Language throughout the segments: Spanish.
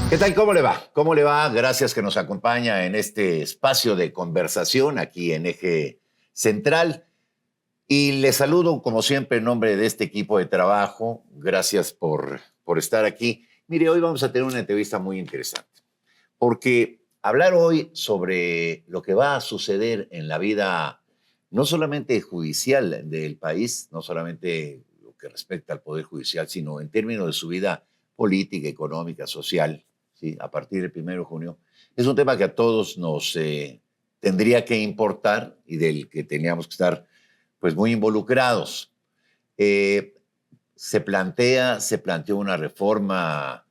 ¿Qué tal? ¿Cómo le va? ¿Cómo le va? Gracias que nos acompaña en este espacio de conversación aquí en Eje Central. Y le saludo, como siempre, en nombre de este equipo de trabajo. Gracias por estar aquí. Mire, hoy vamos a tener una entrevista muy interesante, porque hablar hoy sobre lo que va a suceder en la vida, no solamente judicial del país, no solamente lo que respecta al Poder Judicial, sino en términos de su vida política, económica, social, ¿sí? A partir del 1 de junio, es un tema que a todos nos tendría que importar y del que teníamos que estar pues, muy involucrados. Eh, se planteó una reforma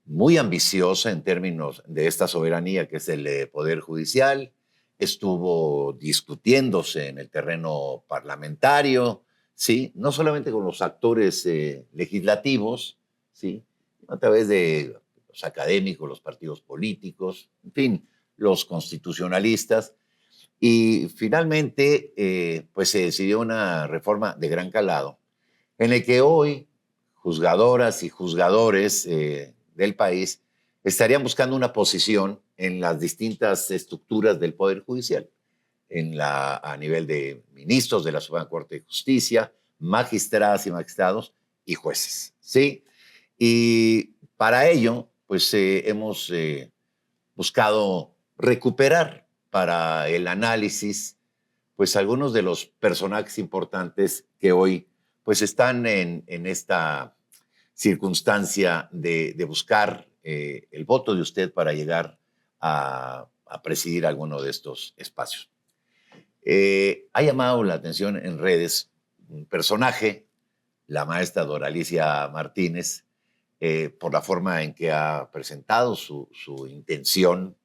muy ambiciosa en términos de esta soberanía que es el Poder Judicial. Estuvo discutiéndose en el terreno parlamentario, ¿sí? No solamente con los actores legislativos, ¿sí? A través de los académicos, los partidos políticos, en fin, los constitucionalistas. Y finalmente, pues se decidió una reforma de gran calado en el que hoy juzgadoras y juzgadores del país estarían buscando una posición en las distintas estructuras del Poder Judicial, a nivel de ministros de la Suprema Corte de Justicia, magistradas y magistrados y jueces, ¿sí? Y para ello, pues hemos buscado recuperar para el análisis, pues algunos de los personajes importantes que hoy pues están en esta circunstancia de buscar el voto de usted para llegar a presidir alguno de estos espacios. Ha llamado la atención en redes un personaje, la maestra Doralicia Martínez, por la forma en que ha presentado su intención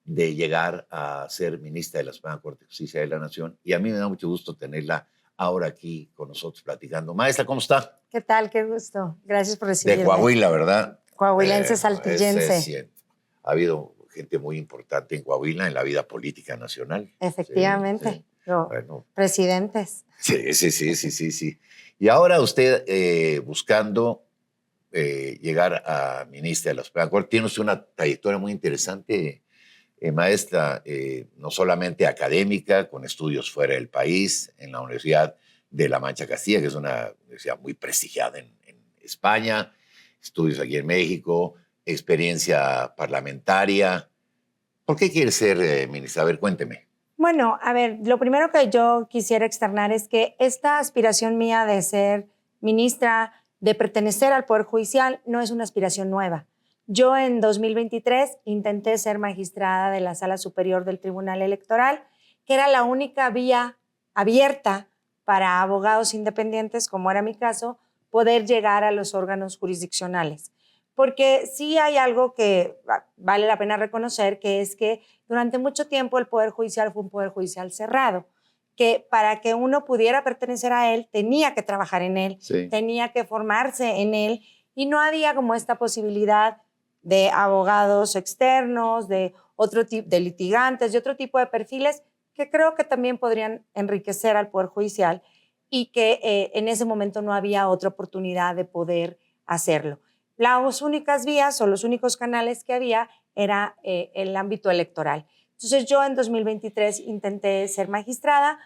de llegar a ser ministra de la Suprema Corte de Justicia de la Nación. Y a mí me da mucho gusto tenerla ahora aquí con nosotros platicando. Maestra, ¿cómo está? ¿Qué tal? Qué gusto. Gracias por De recibirme. Coahuila, ¿verdad? Coahuilense, saltillense. Sí. Ha habido gente muy importante en Coahuila en la vida política nacional. Efectivamente. Sí. Bueno. Presidentes. Sí. Y ahora usted buscando llegar a ministra de la Suprema Corte, tiene usted una trayectoria muy interesante, maestra, no solamente académica, con estudios fuera del país, en la Universidad de La Mancha Castilla, que es una universidad muy prestigiada en España, estudios aquí en México, experiencia parlamentaria. ¿Por qué quiere ser ministra? A ver, cuénteme. Bueno, a ver, lo primero que yo quisiera externar es que esta aspiración mía de ser ministra, de pertenecer al Poder Judicial, no es una aspiración nueva. Yo en 2023 intenté ser magistrada de la Sala Superior del Tribunal Electoral, que era la única vía abierta para abogados independientes, como era mi caso, poder llegar a los órganos jurisdiccionales. Porque sí hay algo que vale la pena reconocer, que es que durante mucho tiempo el Poder Judicial fue un Poder Judicial cerrado, que para que uno pudiera pertenecer a él tenía que trabajar en él, Sí. tenía que formarse en él, y no había como esta posibilidad de abogados externos, de otro tipo de litigantes, de otro tipo de perfiles que creo que también podrían enriquecer al Poder Judicial, y que en ese momento no había otra oportunidad de poder hacerlo. Las únicas vías o los únicos canales que había era el ámbito electoral. Entonces yo en 2023 intenté ser magistrada,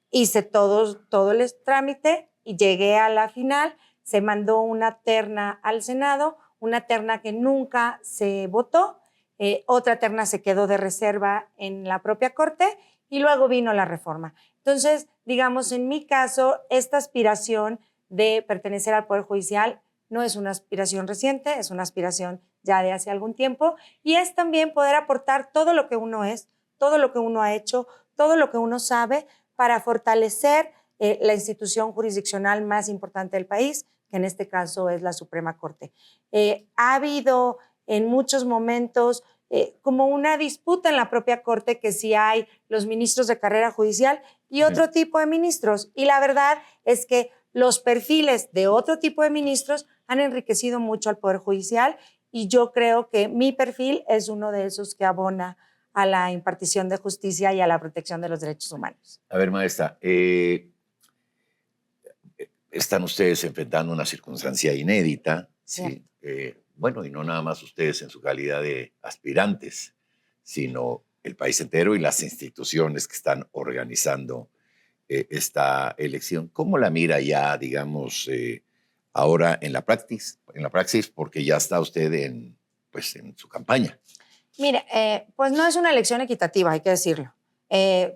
hice todo el trámite y llegué a la final. Se mandó una terna al Senado, una terna que nunca se votó, otra terna se quedó de reserva en la propia Corte y luego vino la reforma. Entonces, digamos, en mi caso, esta aspiración de pertenecer al Poder Judicial no es una aspiración reciente, es una aspiración ya de hace algún tiempo, y es también poder aportar todo lo que uno es, todo lo que uno ha hecho, todo lo que uno sabe para fortalecer la institución jurisdiccional más importante del país, que en este caso es la Suprema Corte. Ha habido en muchos momentos como una disputa en la propia Corte, que si hay los ministros de carrera judicial y otro tipo de ministros, y la verdad es que los perfiles de otro tipo de ministros han enriquecido mucho al Poder Judicial, y yo creo que mi perfil es uno de esos que abona a la impartición de justicia y a la protección de los derechos humanos. A ver, maestra, están ustedes enfrentando una circunstancia inédita, ¿sí? bueno, y no nada más ustedes en su calidad de aspirantes, sino el país entero y las instituciones que están organizando esta elección. ¿Cómo la mira ya, digamos, ahora en la praxis, porque ya está usted pues, en su campaña? Mire, pues no es una elección equitativa, hay que decirlo.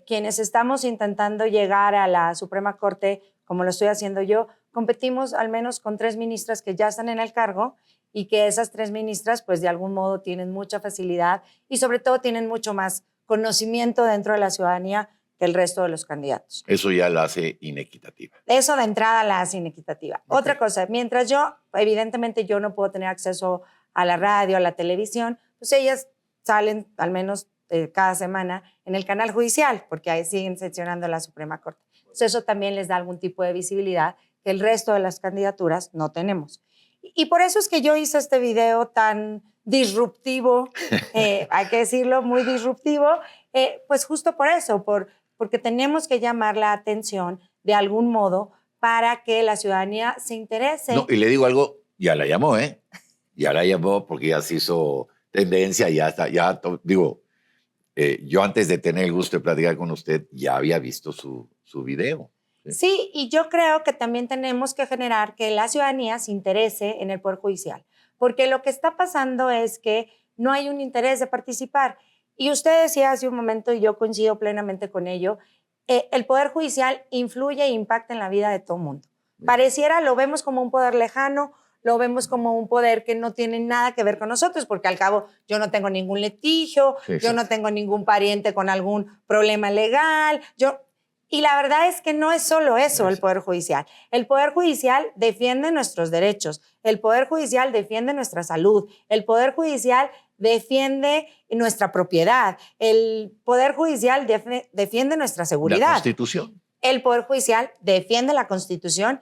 Quienes estamos intentando llegar a la Suprema Corte, como lo estoy haciendo yo, competimos al menos con 3 ministras que ya están en el cargo y que esas 3 ministras, pues de algún modo tienen mucha facilidad y sobre todo tienen mucho más conocimiento dentro de la ciudadanía que el resto de los candidatos. Eso ya la hace inequitativa. Eso de entrada la hace inequitativa. Okay. Otra cosa, mientras evidentemente yo no puedo tener acceso a la radio, a la televisión, pues ellas salen al menos cada semana en el canal judicial, porque ahí siguen sesionando la Suprema Corte. Entonces eso también les da algún tipo de visibilidad que el resto de las candidaturas no tenemos. Y por eso es que yo hice este video tan disruptivo, hay que decirlo, muy disruptivo, pues justo por eso, porque tenemos que llamar la atención de algún modo para que la ciudadanía se interese. No, y le digo algo, ya la llamó, ¿eh? Ya la llamó porque ya se hizo tendencia, ya está, digo, yo antes de tener el gusto de platicar con usted ya había visto su video. Sí, y yo creo que también tenemos que generar que la ciudadanía se interese en el Poder Judicial, porque lo que está pasando es que no hay un interés de participar. Y usted decía hace un momento, y yo coincido plenamente con ello, el Poder Judicial influye e impacta en la vida de todo el mundo. Pareciera, lo vemos como un poder lejano, lo vemos como un poder que no tiene nada que ver con nosotros, porque al cabo yo no tengo ningún litigio, sí, yo no tengo ningún pariente con algún problema legal, y la verdad es que no es solo eso el Poder Judicial. El Poder Judicial defiende nuestros derechos, el Poder Judicial defiende nuestra salud, el Poder Judicial defiende nuestra propiedad, el Poder Judicial defiende nuestra seguridad. La Constitución. El Poder Judicial defiende la Constitución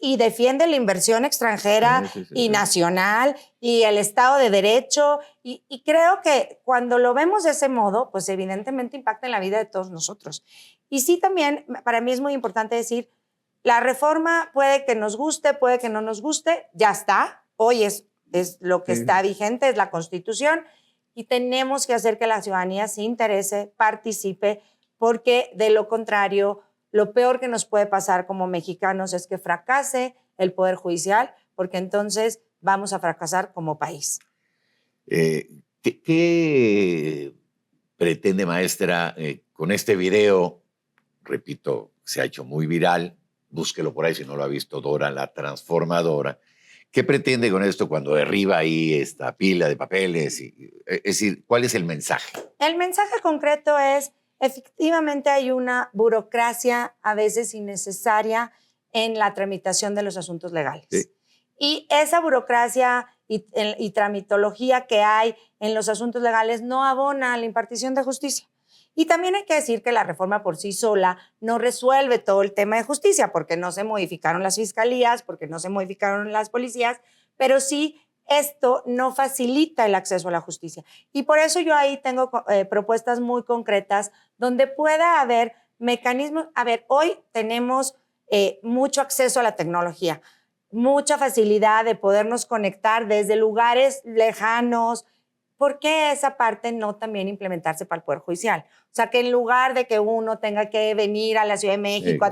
y defiende la inversión extranjera y nacional y el Estado de Derecho. Y creo que cuando lo vemos de ese modo, pues evidentemente impacta en la vida de todos nosotros. Y sí, también para mí es muy importante decir, la reforma puede que nos guste, puede que no nos guste, ya está. Hoy es lo que está vigente, es la Constitución, y tenemos que hacer que la ciudadanía se interese, participe, porque de lo contrario, lo peor que nos puede pasar como mexicanos es que fracase el Poder Judicial, porque entonces vamos a fracasar como país. ¿Qué pretende, maestra, con este video? Repito, se ha hecho muy viral, búsquelo por ahí si no lo ha visto, Dora la Transformadora. ¿Qué pretende con esto cuando derriba ahí esta pila de papeles? Es decir, ¿cuál es el mensaje? El mensaje concreto es, efectivamente hay una burocracia a veces innecesaria en la tramitación de los asuntos legales. Sí. Y esa burocracia y tramitología que hay en los asuntos legales no abona a la impartición de justicia. Y también hay que decir que la reforma por sí sola no resuelve todo el tema de justicia, porque no se modificaron las fiscalías, porque no se modificaron las policías, pero sí esto no facilita el acceso a la justicia. Y por eso yo ahí tengo propuestas muy concretas donde pueda haber mecanismos. A ver, hoy tenemos mucho acceso a la tecnología, mucha facilidad de podernos conectar desde lugares lejanos. ¿Por qué esa parte no también implementarse para el Poder Judicial? O sea, que en lugar de que uno tenga que venir a la Ciudad de México,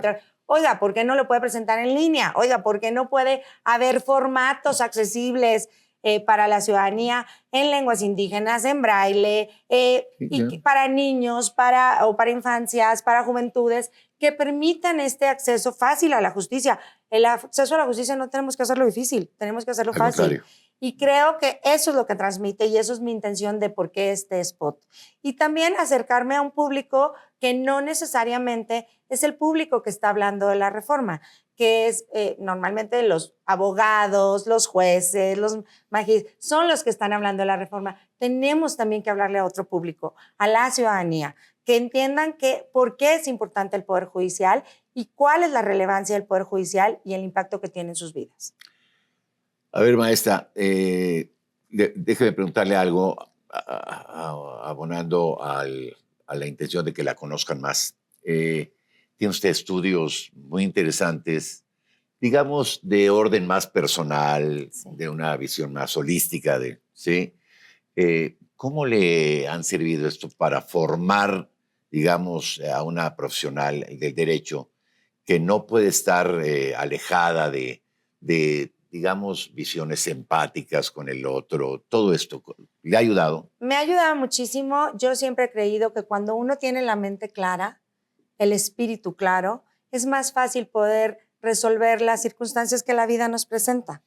oiga, ¿por qué no lo puede presentar en línea? Oiga, ¿por qué no puede haber formatos accesibles para la ciudadanía en lenguas indígenas, en braille, y para niños, o para infancias, para juventudes, que permitan este acceso fácil a la justicia? El acceso a la justicia no tenemos que hacerlo difícil, tenemos que hacerlo fácil. Y creo que eso es lo que transmite y eso es mi intención de por qué este spot. Y también acercarme a un público que no necesariamente es el público que está hablando de la reforma, que es normalmente los abogados, los jueces, los magistrados, son los que están hablando de la reforma. Tenemos también que hablarle a otro público, a la ciudadanía, que entiendan por qué es importante el Poder Judicial y cuál es la relevancia del Poder Judicial y el impacto que tiene en sus vidas. A ver, maestra, déjeme preguntarle algo, abonando a la intención de que la conozcan más. Tiene usted estudios muy interesantes digamos, de orden más personal, Sí. de una visión más holística, ¿sí? ¿Cómo le han servido esto para formar, digamos, a una profesional del derecho que no puede estar alejada de, digamos, visiones empáticas con el otro? Todo esto, ¿le ha ayudado? Me ha ayudado muchísimo. Yo siempre he creído que cuando uno tiene la mente clara, el espíritu claro, es más fácil poder resolver las circunstancias que la vida nos presenta.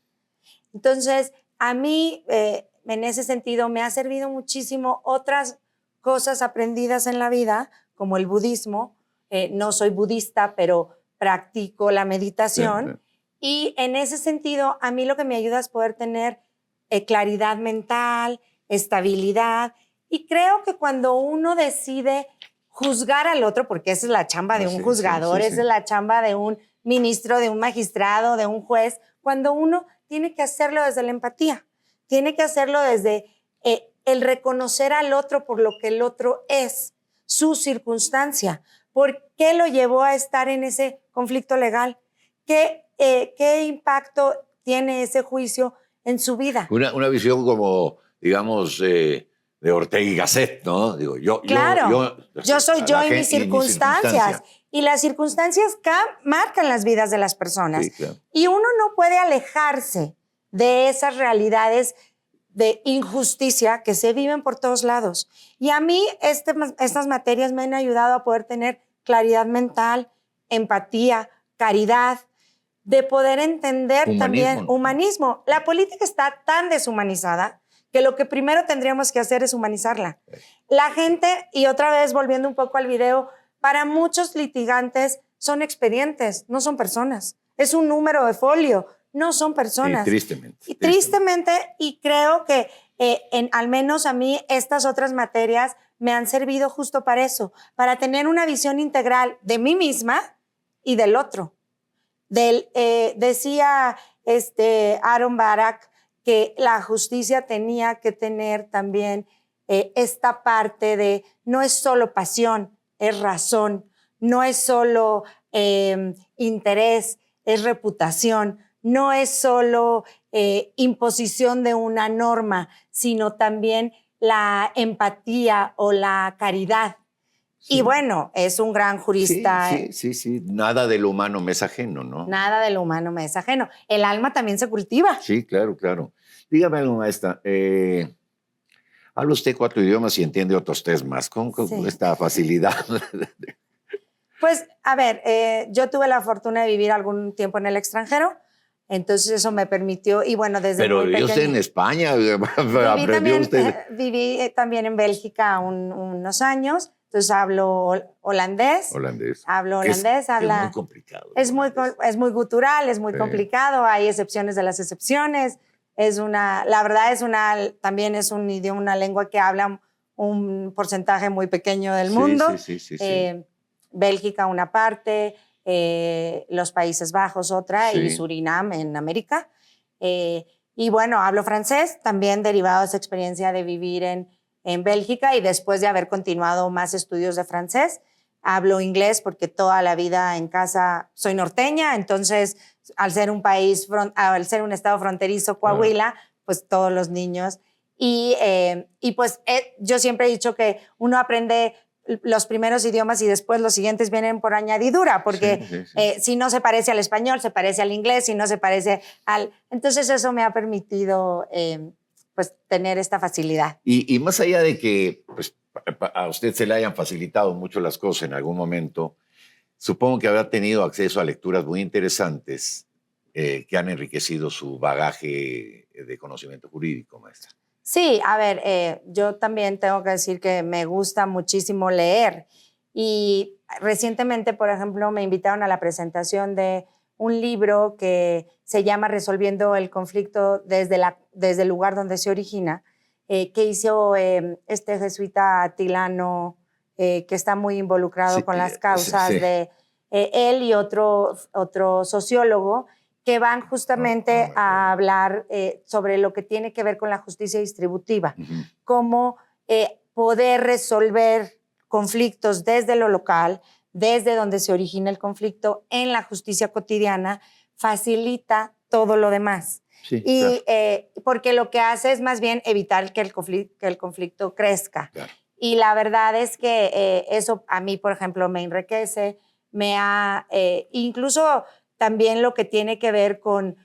Entonces, a mí, en ese sentido, me ha servido muchísimo otras cosas aprendidas en la vida, como el budismo. No soy budista, pero practico la meditación. Y en ese sentido, a mí lo que me ayuda es poder tener claridad mental, estabilidad. Y creo que cuando uno decide juzgar al otro, porque esa es la chamba de un juzgador, esa es la chamba de un ministro, de un magistrado, de un juez, cuando uno tiene que hacerlo desde la empatía, tiene que hacerlo desde el reconocer al otro por lo que el otro es, su circunstancia, por qué lo llevó a estar en ese conflicto legal, qué impacto tiene ese juicio en su vida. Una visión como, digamos, de Ortega y Gasset, ¿no? Digo, Claro, yo soy yo y mis circunstancias. Y las circunstancias marcan las vidas de las personas. Sí, claro. Y uno no puede alejarse de esas realidades de injusticia que se viven por todos lados. Y a mí estas materias me han ayudado a poder tener claridad mental, empatía, caridad, de poder entender también humanismo. La política está tan deshumanizada que lo que primero tendríamos que hacer es humanizarla. La gente, y otra vez volviendo un poco al video, para muchos litigantes son expedientes, no son personas. Es un número de folio, no son personas. Sí, tristemente. Y tristemente, y creo que al menos a mí estas otras materias me han servido justo para eso, para tener una visión integral de mí misma y del otro. Decía Aaron Barak que la justicia tenía que tener también esta parte de no es solo pasión, es razón, no es solo interés, es reputación, no es solo imposición de una norma, sino también la empatía o la caridad. Sí. Y bueno, es un gran jurista. Sí. Nada de lo humano me es ajeno, ¿no? Nada de lo humano me es ajeno. El alma también se cultiva. Sí, claro. Dígame algo, maestra. Habla usted 4 idiomas y entiende otros 3 más. ¿Con esta facilidad? Pues, a ver, yo tuve la fortuna de vivir algún tiempo en el extranjero. Entonces eso me permitió, y bueno, desde Pero muy pequeña. Pero usted en España, viví también en Bélgica unos años. Entonces hablo holandés. Hablo holandés. Es muy complicado. Es muy gutural, es muy complicado. Hay excepciones de las excepciones. La verdad también es un idioma, una lengua que habla un porcentaje muy pequeño del mundo. Sí. Bélgica una parte, los Países Bajos otra, y Surinam en América. Y bueno, hablo francés, también derivado de esa experiencia de vivir en Bélgica y después de haber continuado más estudios de francés. Hablo inglés porque toda la vida en casa soy norteña, entonces al ser un estado fronterizo, Coahuila, pues todos los niños. Y pues yo siempre he dicho que uno aprende los primeros idiomas y después los siguientes vienen por añadidura, porque si no se parece al español, se parece al inglés, si no se parece Entonces eso me ha permitido pues tener esta facilidad. Y más allá de que pues, a usted se le hayan facilitado mucho las cosas en algún momento, supongo que habrá tenido acceso a lecturas muy interesantes que han enriquecido su bagaje de conocimiento jurídico, maestra. Sí, a ver, yo también tengo que decir que me gusta muchísimo leer. Y recientemente, por ejemplo, me invitaron a la presentación de un libro que se llama Resolviendo el conflicto desde el lugar donde se origina, que hizo este jesuita atilano que está muy involucrado con las causas de él y otro sociólogo, que van justamente a hablar sobre lo que tiene que ver con la justicia distributiva, cómo poder resolver conflictos desde lo local, desde donde se origina el conflicto, en la justicia cotidiana, facilita todo lo demás. Sí, Y claro. porque lo que hace es más bien evitar que el conflicto crezca. Claro. Y la verdad es que eso a mí, por ejemplo, me enriquece, incluso también lo que tiene que ver con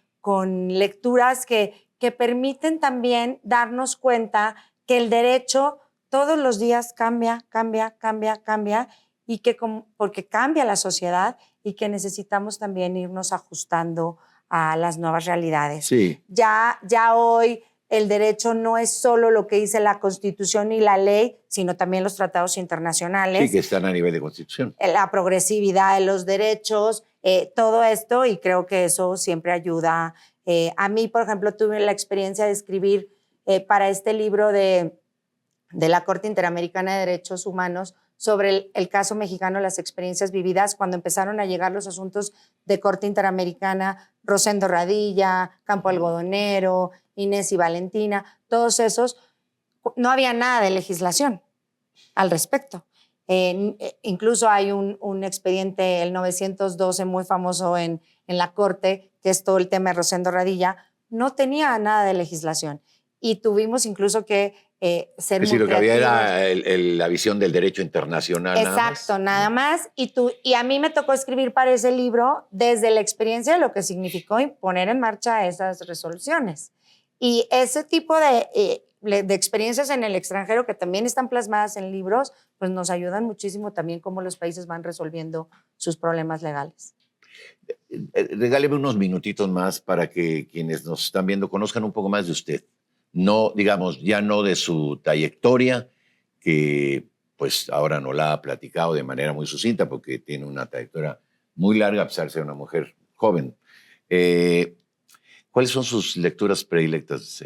lecturas que permiten también darnos cuenta que el derecho todos los días cambia, y porque cambia la sociedad y que necesitamos también irnos ajustando a las nuevas realidades. Sí. Ya hoy el derecho no es solo lo que dice la Constitución y la ley, sino también los tratados internacionales. Sí, que están a nivel de Constitución. La progresividad de los derechos, todo esto, y creo que eso siempre ayuda. A mí, por ejemplo, tuve la experiencia de escribir para este libro de la Corte Interamericana de Derechos Humanos sobre el caso mexicano, las experiencias vividas, cuando empezaron a llegar los asuntos de Corte Interamericana, Rosendo Radilla, Campo Algodonero, Inés y Valentina, todos esos, no había nada de legislación al respecto. Incluso hay un expediente, el 912, muy famoso en la Corte, que es todo el tema de Rosendo Radilla, no tenía nada de legislación. Y tuvimos incluso que ser Es decir, muy lo que había creativos. era la visión del derecho internacional. Exacto, nada más. Y a mí me tocó escribir para ese libro desde la experiencia de lo que significó poner en marcha esas resoluciones. Y ese tipo de experiencias en el extranjero que también están plasmadas en libros, pues nos ayudan muchísimo también cómo los países van resolviendo sus problemas legales. Regáleme unos minutitos más para que quienes nos están viendo conozcan un poco más de usted. No, digamos, ya no de su trayectoria, que pues ahora no la ha platicado de manera muy sucinta porque tiene una trayectoria muy larga a pesar de ser una mujer joven. ¿Cuáles son sus lecturas predilectas,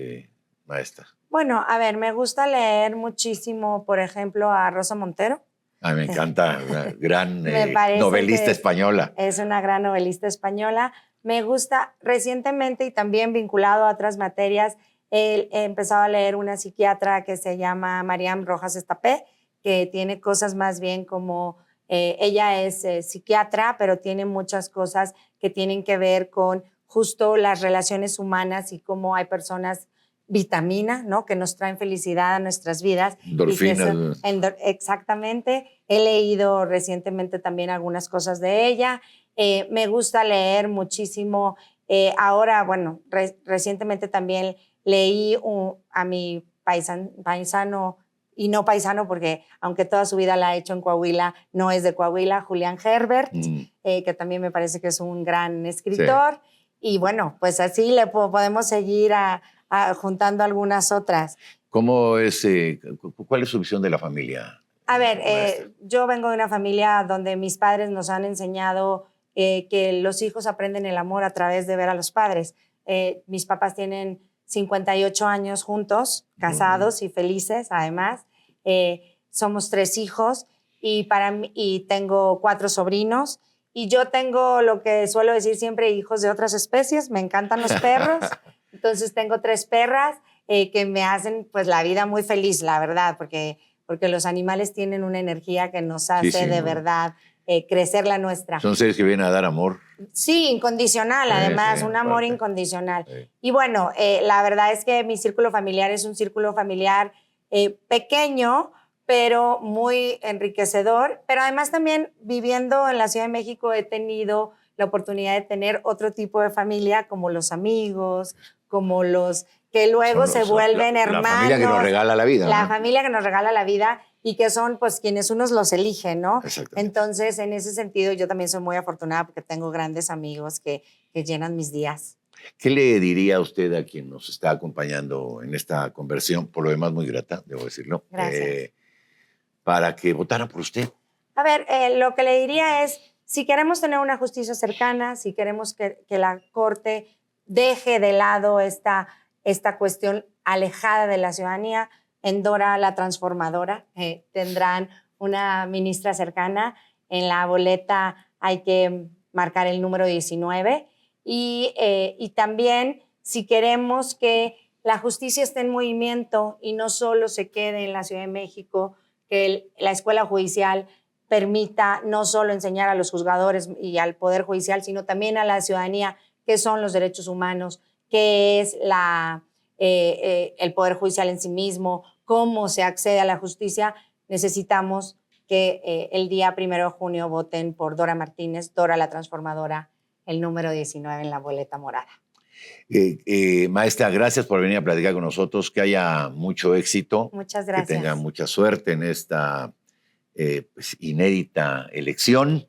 maestra? Bueno, a ver, me gusta leer muchísimo, por ejemplo, a Rosa Montero. A mí me encanta, una gran Me novelista española. Es una gran novelista española. Me gusta recientemente y también vinculado a otras materias, he empezado a leer una psiquiatra que se llama Mariam Rojas Estapé, que tiene cosas más bien como, ella es psiquiatra, pero tiene muchas cosas que tienen que ver con justo las relaciones humanas y cómo hay personas vitamina, ¿no? Que nos traen felicidad a nuestras vidas. Endorfinas. Exactamente. He leído recientemente también algunas cosas de ella. Me gusta leer muchísimo. Ahora, bueno, recientemente también leí a mi paisano, y no paisano porque aunque toda su vida la ha hecho en Coahuila, no es de Coahuila, Julián Herbert, que también me parece que es un gran escritor. Sí. Y bueno, pues así le podemos seguir juntando algunas otras. ¿Cuál es su visión de la familia? A ver, yo vengo de una familia donde mis padres nos han enseñado que los hijos aprenden el amor a través de ver a los padres. Mis papás tienen 58 años juntos, casados y felices, además. Somos 3 hijos y tengo 4 sobrinos. Y yo tengo lo que suelo decir siempre, hijos de otras especies. Me encantan los perros. Entonces tengo 3 perras que me hacen pues la vida muy feliz, la verdad, porque los animales tienen una energía que nos hace de verdad crecer la nuestra. Son seres que vienen a dar amor. Sí, incondicional, además, un amor incondicional. Sí. Y bueno, la verdad es que mi círculo familiar es un círculo familiar pequeño, pero muy enriquecedor. Pero además también viviendo en la Ciudad de México he tenido la oportunidad de tener otro tipo de familia, como los amigos, como los que luego se vuelven hermanos. La familia que nos regala la vida. La familia que nos regala la vida y que son pues quienes unos los eligen, ¿no? Exactamente. Entonces, en ese sentido, yo también soy muy afortunada porque tengo grandes amigos que llenan mis días. ¿Qué le diría a usted a quien nos está acompañando en esta conversión, por lo demás muy grata, debo decirlo? Gracias. Para que votara por usted. A ver, lo que le diría es, si queremos tener una justicia cercana, si queremos que la Corte deje de lado esta cuestión alejada de la ciudadanía, en Dora la Transformadora tendrán una ministra cercana. En la boleta hay que marcar el número 19. Y también, si queremos que la justicia esté en movimiento y no solo se quede en la Ciudad de México, que la escuela judicial permita no solo enseñar a los juzgadores y al Poder Judicial, sino también a la ciudadanía qué son los derechos humanos, qué es el Poder Judicial en sí mismo, cómo se accede a la justicia, necesitamos que el día 1 de junio voten por Dora Martínez, Dora la Transformadora, el número 19 en la boleta morada. Maestra, gracias por venir a platicar con nosotros, que haya mucho éxito. Muchas gracias. Que tenga mucha suerte en esta pues, inédita elección.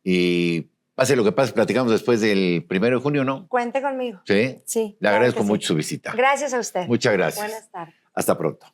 Y pase lo que pase, platicamos después del 1 de junio, ¿no? Cuente conmigo. Sí. Sí. Le agradezco mucho su visita. Gracias a usted. Muchas gracias. Buenas tardes. Hasta pronto.